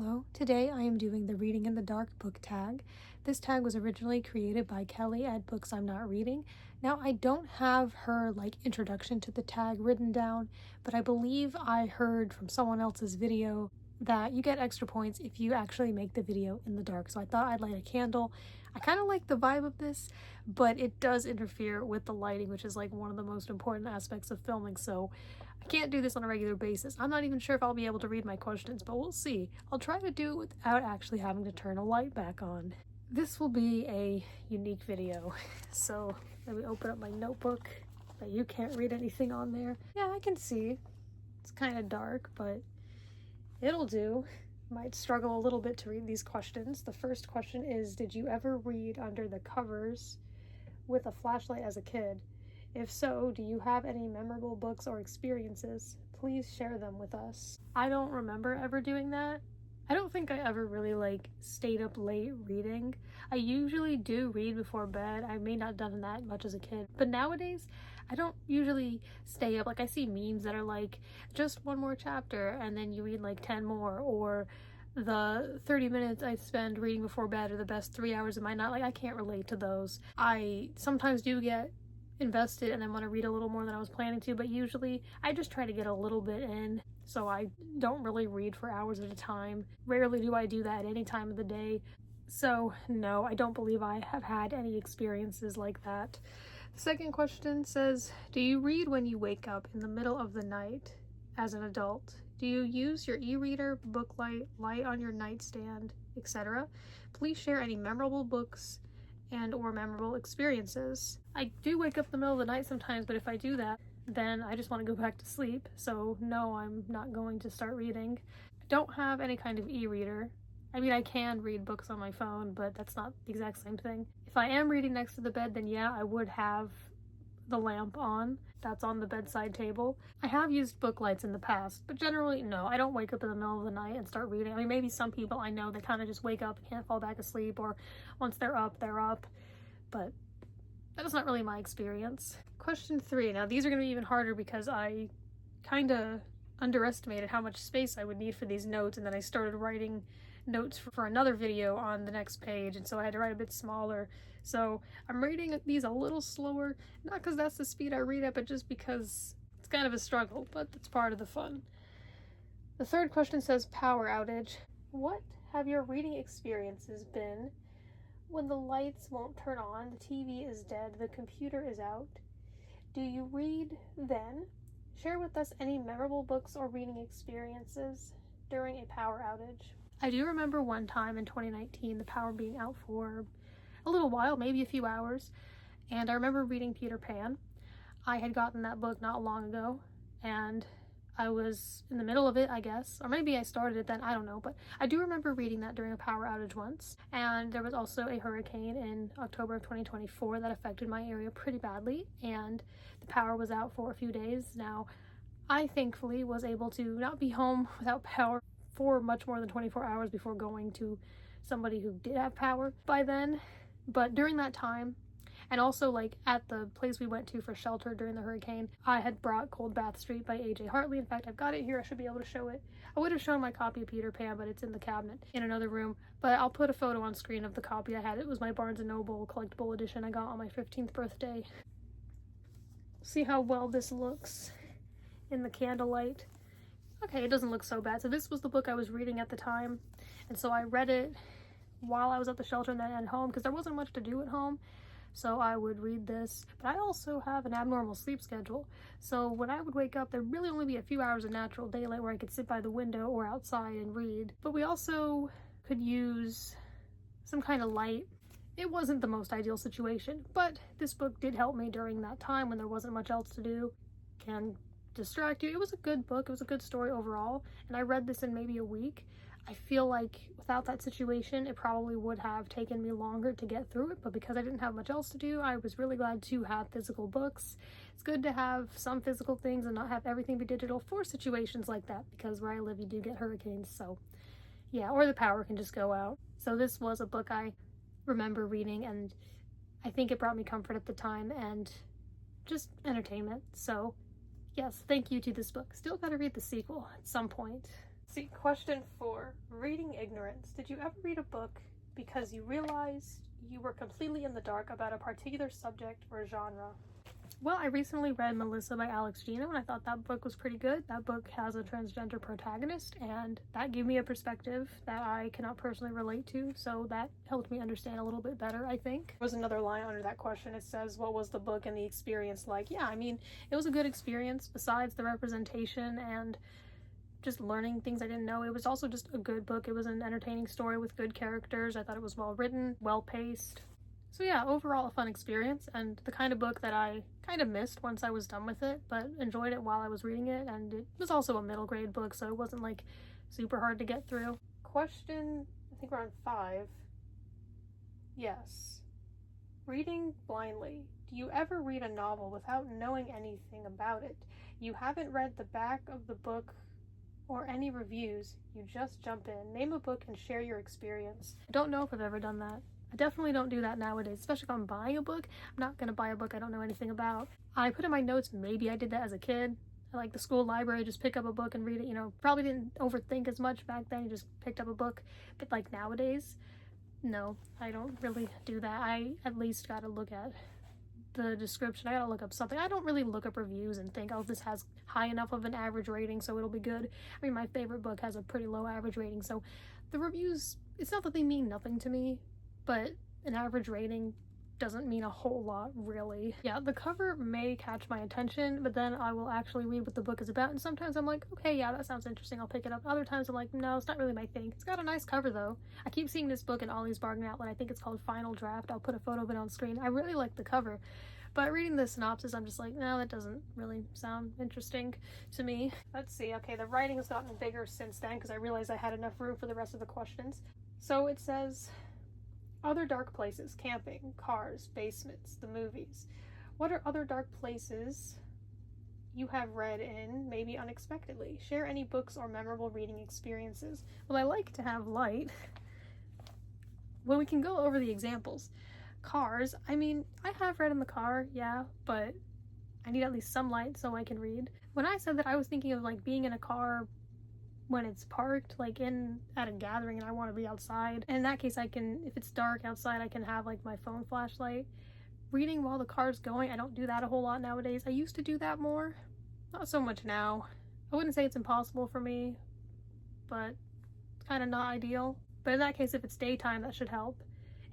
Hello, today I am doing the Reading in the Dark book tag. This tag was originally created by Kelly at Books I'm Not Reading. Now I don't have her introduction to the tag written down, but I believe I heard from someone else's video that you get extra points if you actually make the video in the dark. So I thought I'd light a candle. I kind of like the vibe of this, but it does interfere with the lighting, which is one of the most important aspects of filming. So I can't do this on a regular basis. I'm not even sure if I'll be able to read my questions, but we'll see. I'll try to do it without actually having to turn a light back on. This will be a unique video. So let me open up my notebook. But you can't read anything on there. Yeah, I can see. It's kind of dark, but it'll do. Might struggle a little bit to read these questions. The first question is, did you ever read under the covers with a flashlight as a kid? If so, do you have any memorable books or experiences? Please share them with us. I don't remember ever doing that. I don't think I ever really stayed up late reading. I usually do read before bed. I may not have done that much as a kid, but nowadays I don't usually stay up. I see memes that are just one more chapter and then you read 10 more, or the 30 minutes I spend reading before bed are the best 3 hours of my night. I can't relate to those. I sometimes do get invested and then want to read a little more than I was planning to, but usually I just try to get a little bit in, so I don't really read for hours at a time. Rarely do I do that at any time of the day. So no, I don't believe I have had any experiences like that. The second question says, do you read when you wake up in the middle of the night as an adult? Do you use your e-reader, book light on your nightstand, etc.? Please share any memorable books and or memorable experiences. I do wake up in the middle of the night sometimes, but if I do that, then I just want to go back to sleep. So no, I'm not going to start reading. I don't have any kind of e-reader. I mean, I can read books on my phone, but that's not the exact same thing. If I am reading next to the bed, then yeah, I would have the lamp on. That's on the bedside table. I have used book lights in the past, but generally, no, I don't wake up in the middle of the night and start reading. I mean, maybe some people I know, they kind of just wake up and can't fall back asleep, or once they're up, but that is not really my experience. Question 3. Now, these are going to be even harder because I kind of underestimated how much space I would need for these notes, and then I started writing notes for another video on the next page, and so I had to write a bit smaller. So I'm reading these a little slower, not because that's the speed I read at, but just because it's kind of a struggle, but it's part of the fun. The third question says power outage. What have your reading experiences been when the lights won't turn on, the TV is dead, the computer is out? Do you read then? Share with us any memorable books or reading experiences during a power outage. I do remember one time in 2019, the power being out for a little while, maybe a few hours, and I remember reading Peter Pan. I had gotten that book not long ago, and I was in the middle of it, I guess, or maybe I started it then, I don't know, but I do remember reading that during a power outage once. And there was also a hurricane in October of 2024 that affected my area pretty badly, and the power was out for a few days. Now, I thankfully was able to not be home without power for much more than 24 hours before going to somebody who did have power by then. But during that time, and also at the place we went to for shelter during the hurricane, I had brought Cold Bath Street by A.J. Hartley. In fact, I've got it here. I should be able to show it. I would have shown my copy of Peter Pan, but it's in the cabinet in another room. But I'll put a photo on screen of the copy I had. It was my Barnes & Noble collectible edition I got on my 15th birthday. See how well this looks in the candlelight. Okay, it doesn't look so bad. So this was the book I was reading at the time, and so I read it while I was at the shelter and then at home because there wasn't much to do at home. So I would read this, but I also have an abnormal sleep schedule. So when I would wake up, there'd really only be a few hours of natural daylight where I could sit by the window or outside and read. But we also could use some kind of light. It wasn't the most ideal situation, but this book did help me during that time when there wasn't much else to do. Can distract you. It was a good book. It was a good story overall, and I read this in maybe a week. I feel like without that situation, it probably would have taken me longer to get through it, but because I didn't have much else to do, I was really glad to have physical books. It's good to have some physical things and not have everything be digital for situations like that, because where I live, you do get hurricanes, so yeah, or the power can just go out. So this was a book I remember reading, and I think it brought me comfort at the time and just entertainment. So yes, thank you to this book. Still gotta read the sequel at some point. See, question 4. Reading ignorance. Did you ever read a book because you realized you were completely in the dark about a particular subject or genre? Well, I recently read Melissa by Alex Gino, and I thought that book was pretty good. That book has a transgender protagonist, and that gave me a perspective that I cannot personally relate to, so that helped me understand a little bit better, I think. There was another line under that question. It says, what was the book and the experience like? Yeah, I mean, it was a good experience besides the representation and just learning things I didn't know. It was also just a good book. It was an entertaining story with good characters. I thought it was well written, well paced. So yeah, overall a fun experience, and the kind of book that I kind of missed once I was done with it, but enjoyed it while I was reading it, and it was also a middle grade book, so it wasn't like super hard to get through. Question, I think we're on 5. Yes. Reading blindly. Do you ever read a novel without knowing anything about it? You haven't read the back of the book or any reviews, you just jump in. Name a book and share your experience. I don't know if I've ever done that. I definitely don't do that nowadays, especially if I'm buying a book. I'm not going to buy a book I don't know anything about. I put in my notes, maybe I did that as a kid. Like the school library, just pick up a book and read it, you know. Probably didn't overthink as much back then, you just picked up a book. But like nowadays, no, I don't really do that. I at least gotta look at the description. I gotta look up something. I don't really look up reviews and think, oh, this has high enough of an average rating, so it'll be good. I mean, my favorite book has a pretty low average rating, so the reviews, it's not that they mean nothing to me, but an average rating doesn't mean a whole lot, really. Yeah, the cover may catch my attention, but then I will actually read what the book is about, and sometimes I'm like, okay, yeah, that sounds interesting, I'll pick it up. Other times I'm like, no, it's not really my thing. It's got a nice cover, though. I keep seeing this book in Ollie's Bargain Outlet. I think it's called Final Draft. I'll put a photo of it on screen. I really like the cover, but reading the synopsis, I'm just like, no, that doesn't really sound interesting to me. Let's see. Okay, the writing has gotten bigger since then, because I realized I had enough room for the rest of the questions. So it says, other dark places, camping, cars, basements, the movies. What are other dark places you have read in, maybe unexpectedly? Share any books or memorable reading experiences. Well, I like to have light. Well, we can go over the examples. Cars, I mean, I have read in the car, yeah, but I need at least some light so I can read. When I said that, I was thinking of like being in a car when it's parked, like at a gathering and I want to be outside. And in that case, I can, if it's dark outside, I can have like my phone flashlight. Reading while the car's going, I don't do that a whole lot nowadays. I used to do that more, not so much now. I wouldn't say it's impossible for me, but it's kind of not ideal. But in that case, if it's daytime, that should help.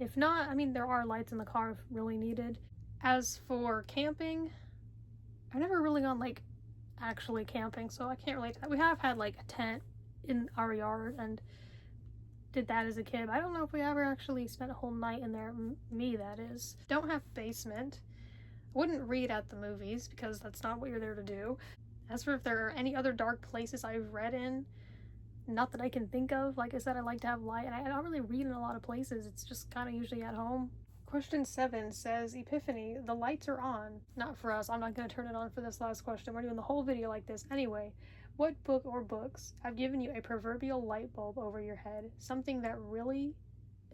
If not, I mean, there are lights in the car if really needed. As for camping, I've never really gone like actually camping, so I can't relate to that. We have had like a tent in our yard and did that as a kid. I don't know if we ever actually spent a whole night in there. Me, that is. Don't have basement. I wouldn't read at the movies because that's not what you're there to do. As for if there are any other dark places I've read in, not that I can think of. Like I said, I like to have light, and I don't really read in a lot of places. It's just kind of usually at home. Question 7 says, Epiphany, the lights are on. Not for us. I'm not going to turn it on for this last question. We're doing the whole video like this. Anyway, what book or books have given you a proverbial light bulb over your head? Something that really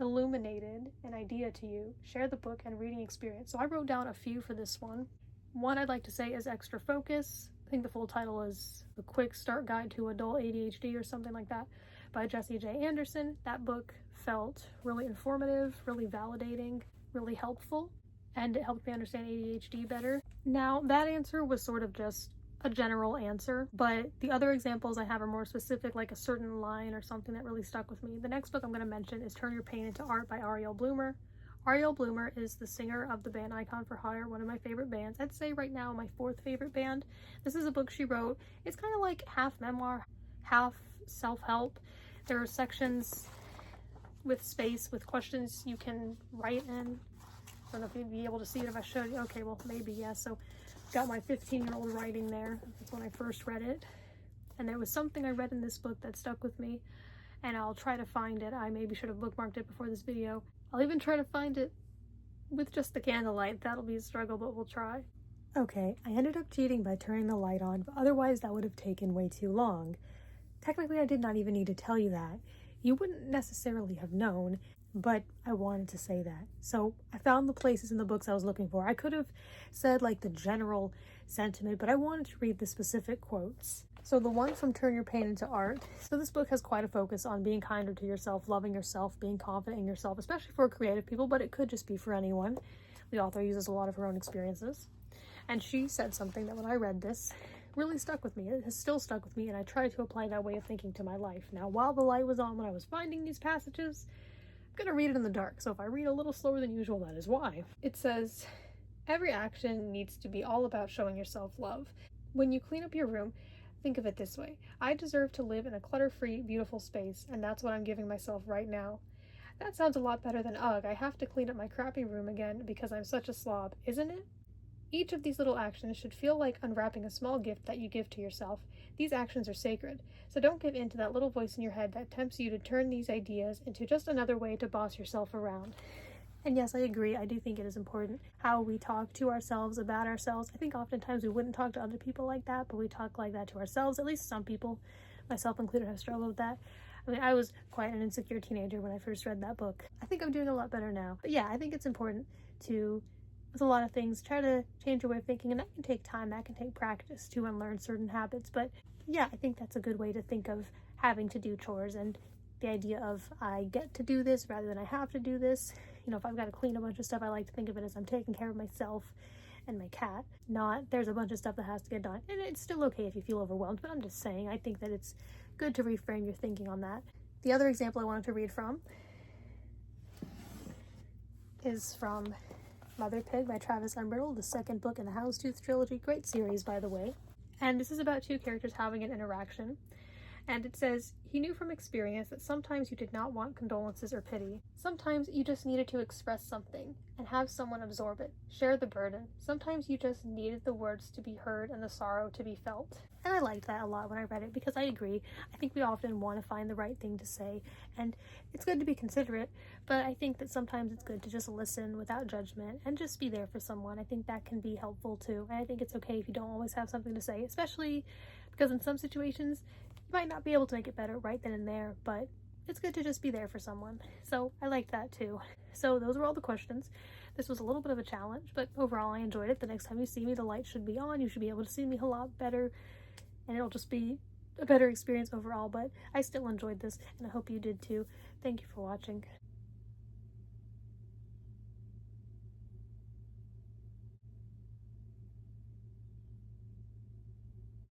illuminated an idea to you. Share the book and reading experience. So I wrote down a few for this one. One I'd like to say is Extra Focus. I think the full title is The Quick Start Guide to Adult ADHD or something like that, by Jessie J. Anderson. That book felt really informative, really validating, really helpful, and it helped me understand ADHD better. Now, that answer was sort of just a general answer, but the other examples I have are more specific, like a certain line or something that really stuck with me. The next book I'm going to mention is Turn Your Pain into Art by Ariel Bloomer. Ariel Bloomer is the singer of the band Icon for Hire, one of my favorite bands. I'd say right now my 4th favorite band. This is a book she wrote. It's kind of like half memoir, half self-help. There are sections with space, with questions you can write in. I don't know if you'd be able to see it if I showed you. Okay, well, maybe, yeah. So got my 15-year-old writing there. That's when I first read it. And there was something I read in this book that stuck with me, and I'll try to find it. I maybe should have bookmarked it before this video. I'll even try to find it with just the candlelight. That'll be a struggle, but we'll try. Okay, I ended up cheating by turning the light on, but otherwise that would have taken way too long. Technically, I did not even need to tell you that. You wouldn't necessarily have known, but I wanted to say that. So I found the places in the books I was looking for. I could have said like the general sentiment, but I wanted to read the specific quotes. So the one from Turn Your Pain into Art. So this book has quite a focus on being kinder to yourself, loving yourself, being confident in yourself, especially for creative people, but it could just be for anyone. The author uses a lot of her own experiences. And she said something that when I read this really stuck with me. It has still stuck with me, and I try to apply that way of thinking to my life. Now, while the light was on when I was finding these passages, I'm going to read it in the dark. So if I read a little slower than usual, that is why. It says, every action needs to be all about showing yourself love. When you clean up your room, think of it this way. I deserve to live in a clutter-free, beautiful space, and that's what I'm giving myself right now. That sounds a lot better than, ugh, I have to clean up my crappy room again because I'm such a slob, isn't it? Each of these little actions should feel like unwrapping a small gift that you give to yourself. These actions are sacred, so don't give in to that little voice in your head that tempts you to turn these ideas into just another way to boss yourself around. And yes, I agree. I do think it is important how we talk to ourselves about ourselves. I think oftentimes we wouldn't talk to other people like that, but we talk like that to ourselves. At least some people, myself included, have struggled with that. I mean, I was quite an insecure teenager when I first read that book. I think I'm doing a lot better now. But yeah, I think it's important to, with a lot of things, try to change your way of thinking, and that can take time, that can take practice to unlearn certain habits. But yeah, I think that's a good way to think of having to do chores, and the idea of I get to do this rather than I have to do this. You know, if I've got to clean a bunch of stuff, I like to think of it as I'm taking care of myself and my cat, not there's a bunch of stuff that has to get done. And it's still okay if you feel overwhelmed, but I'm just saying, I think that it's good to reframe your thinking on that. The other example I wanted to read from is from Mother Pig by Travis Umberl, the second book in the Houndstooth trilogy. Great series, by the way. And this is about two characters having an interaction. And it says, he knew from experience that sometimes you did not want condolences or pity. Sometimes you just needed to express something and have someone absorb it, share the burden. Sometimes you just needed the words to be heard and the sorrow to be felt. And I liked that a lot when I read it, because I agree. I think we often want to find the right thing to say, and it's good to be considerate, but I think that sometimes it's good to just listen without judgment and just be there for someone. I think that can be helpful too, and I think it's okay if you don't always have something to say, especially because in some situations, you might not be able to make it better right then and there, but it's good to just be there for someone. So I liked that too. So those were all the questions. This was a little bit of a challenge, but overall I enjoyed it. The next time you see me, the light should be on. You should be able to see me a lot better, and it'll just be a better experience overall. But I still enjoyed this, and I hope you did too. Thank you for watching.